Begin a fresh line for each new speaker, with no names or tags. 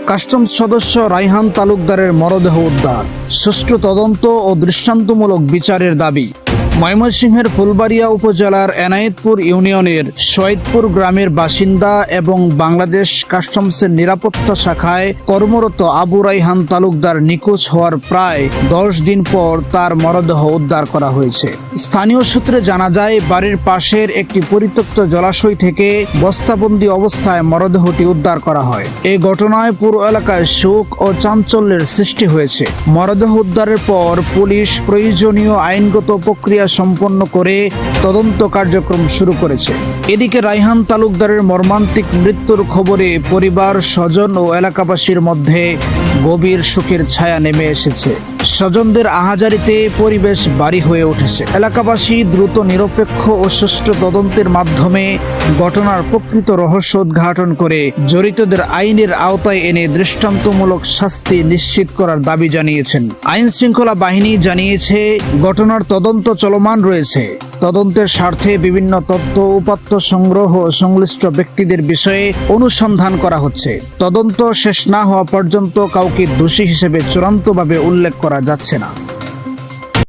Customs সদস্য রায়হান তালুকদারের মরদেহ উদ্ধার, সুষ্ঠু তদন্ত ও দৃষ্টান্তমূলক বিচারের দাবি। ময়মনসিংহের ফুলবাড়িয়া উপজেলার এনায়েতপুর ইউনিয়নের সৈয়দপুর গ্রামের বাসিন্দা এবং বাংলাদেশ কাস্টমসের নিরাপত্তা শাখায় কর্মরত আবু রায়হান তালুকদার নিখোঁজ হওয়ার প্রায় 10 দিন পর তার মরদেহ উদ্ধার করা হয়েছে। স্থানীয় সূত্রে জানা যায়, বাড়ির পাশের একটি পরিত্যক্ত জলাশয় থেকে বস্তাবন্দি অবস্থায় মরদেহটি উদ্ধার করা হয়। এই ঘটনায় পুরো এলাকায় শোক ও চাঞ্চল্যের সৃষ্টি হয়েছে। মরদেহ উদ্ধারের পর পুলিশ প্রয়োজনীয় আইনগত প্রক্রিয়া সম্পন্ন করে তদন্ত কার্যক্রম শুরু করেছে। এদিকে রায়হান তালুকদারের মর্মান্তিক মৃত্যুর খবরে পরিবার, স্বজন ও এলাকাবাসীর মধ্যে গভীর শোকের ছায়া নেমে এসেছে। স্বজনদের আহাজারিতে পরিবেশ ভারী হয়ে উঠেছে। এলাকাবাসী দ্রুত, নিরপেক্ষ ও সুষ্ঠু তদন্তের মাধ্যমে ঘটনার প্রকৃত রহস্য উদ্ঘাটন করে জড়িতদের আইনের আওতায় এনে দৃষ্টান্তমূলক শাস্তি নিশ্চিত করার দাবি জানিয়েছেন। আইন শৃঙ্খলা বাহিনী জানিয়েছে, ঘটনার তদন্ত চলমান রয়েছে। তদন্তের স্বার্থে বিভিন্ন তথ্য উপাত্ত সংগ্রহ ও সংশ্লিষ্ট ব্যক্তিদের বিষয়ে অনুসন্ধান করা হচ্ছে। তদন্ত শেষ না হওয়া পর্যন্ত কাউকে দোষী হিসেবে চূড়ান্তভাবে উল্লেখ করা যাচ্ছে না।